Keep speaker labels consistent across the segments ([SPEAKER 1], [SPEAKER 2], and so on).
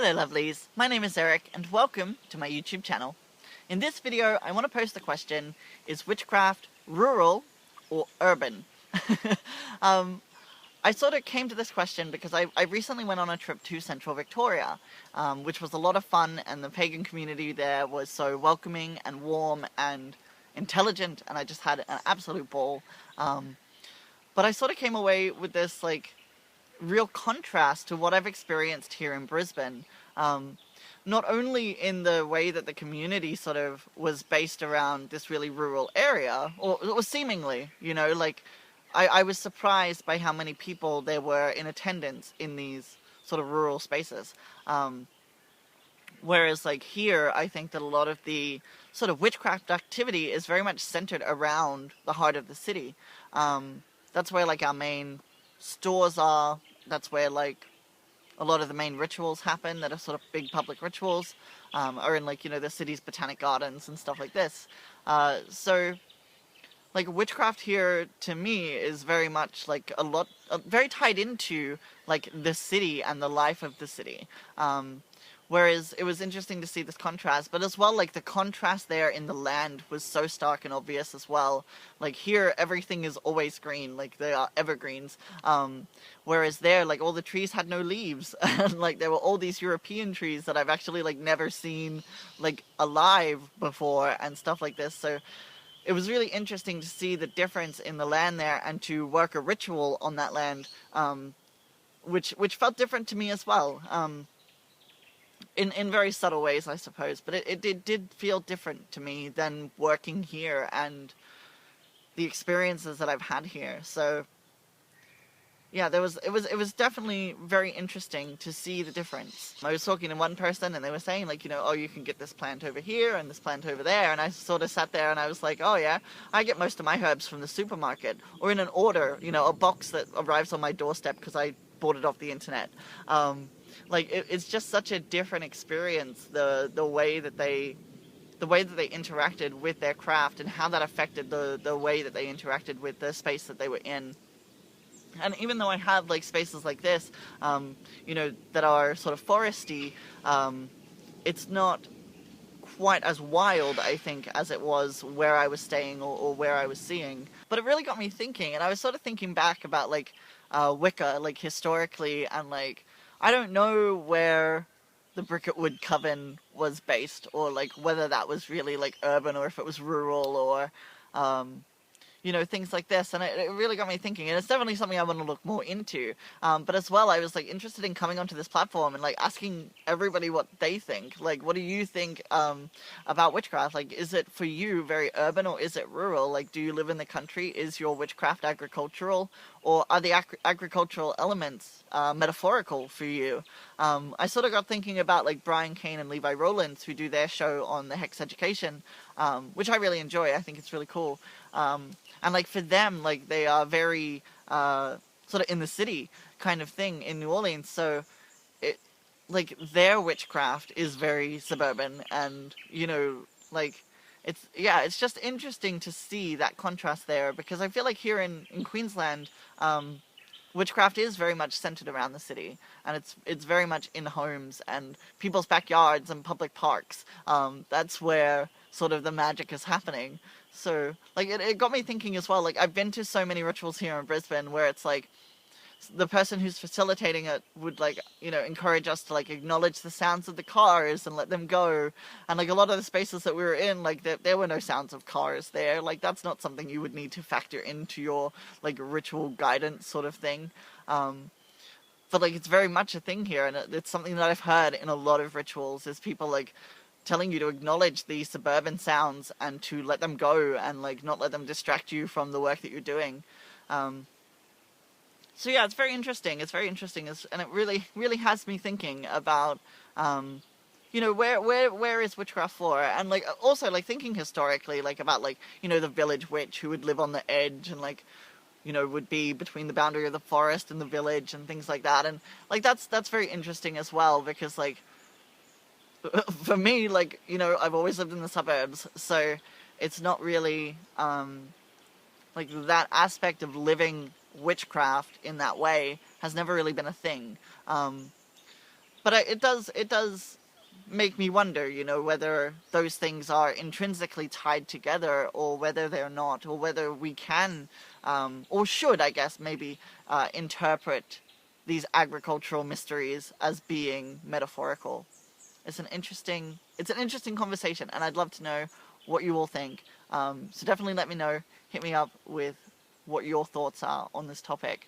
[SPEAKER 1] Hello lovelies, my name is Eric and welcome to my YouTube channel. In this video I want to pose the question, is witchcraft rural or urban? I sort of came to this question because I recently went on a trip to central Victoria, which was a lot of fun, and the pagan community there was so welcoming and warm and intelligent, and I just had an absolute ball. But I sort of came away with this real contrast to what I've experienced here in Brisbane. Not only in the way that the community sort of was based around this really rural area, or seemingly, I was surprised by how many people there were in attendance in these sort of rural spaces. Whereas here, I think that a lot of the sort of witchcraft activity is very much centered around the heart of the city. That's where our main stores are. That's where a lot of the main rituals happen that are sort of big public rituals, are in the city's botanic gardens and stuff like this. So witchcraft here to me is very much very tied into the city and the life of the city. Whereas it was interesting to see this contrast, but as well, the contrast there in the land was so stark and obvious as well. Here, everything is always green, they are evergreens. Whereas there, all the trees had no leaves, and there were all these European trees that I've actually never seen alive before and stuff like this. So it was really interesting to see the difference in the land there and to work a ritual on that land, which felt different to me as well. In very subtle ways, I suppose, but it did feel different to me than working here and the experiences that I've had here. So yeah, it was definitely very interesting to see the difference. I was talking to one person and they were saying oh, you can get this plant over here and this plant over there, and I sort of sat there and I was like, oh yeah, I get most of my herbs from the supermarket or in an order, a box that arrives on my doorstep because I bought it off the internet. It's just such a different experience, the way that they interacted with their craft and how that affected the way that they interacted with the space that they were in. And even though I have spaces like this, that are sort of foresty, it's not quite as wild, I think, as it was where I was staying or where I was seeing. But it really got me thinking, and I was sort of thinking back about Wicca, historically, and I don't know where the Bricketwood Coven was based, or whether that was really urban or if it was rural, or things like this. And it really got me thinking, and it's definitely something I want to look more into. But as well, I was interested in coming onto this platform and asking everybody what they think. What do you think about witchcraft? Is it for you very urban or is it rural? Do you live in the country? Is your witchcraft agricultural, or are the agricultural elements metaphorical for you? I sort of got thinking about Brian Kane and Levi Rowlands, who do their show on the Hex Education, which I really enjoy. I think it's really cool. And for them, they are very sort of in the city kind of thing in New Orleans. So it their witchcraft is very suburban, and it's just interesting to see that contrast there, because I feel here in Queensland, witchcraft is very much centered around the city, and it's very much in homes and people's backyards and public parks. That's where sort of the magic is happening. So it got me thinking as well. I've been to so many rituals here in Brisbane where it's the person who's facilitating it would encourage us to acknowledge the sounds of the cars and let them go. And a lot of the spaces that we were in, there were no sounds of cars there. That's not something you would need to factor into your ritual guidance sort of thing. But it's very much a thing here, and it's something that I've heard in a lot of rituals, is people telling you to acknowledge the suburban sounds and to let them go and not let them distract you from the work that you're doing. So yeah, it's very interesting. It's very interesting, and it really has me thinking about, where is witchcraft for? And also thinking historically, about the village witch who would live on the edge and would be between the boundary of the forest and the village and things like that. And that's very interesting as well, because for me, I've always lived in the suburbs, so it's not really that aspect of living witchcraft in that way has never really been a thing. but it does make me wonder, you know, whether those things are intrinsically tied together or whether they're not, or whether we can, or should, I guess, maybe interpret these agricultural mysteries as being metaphorical. It's an interesting conversation, and I'd love to know what you all think. So definitely let me know. Hit me up with what your thoughts are on this topic.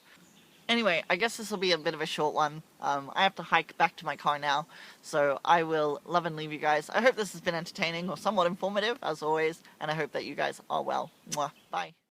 [SPEAKER 1] Anyway, I guess this will be a bit of a short one. I have to hike back to my car now, so I will love and leave you guys. I hope this has been entertaining or somewhat informative, as always, and I hope that you guys are well. Mwah. Bye.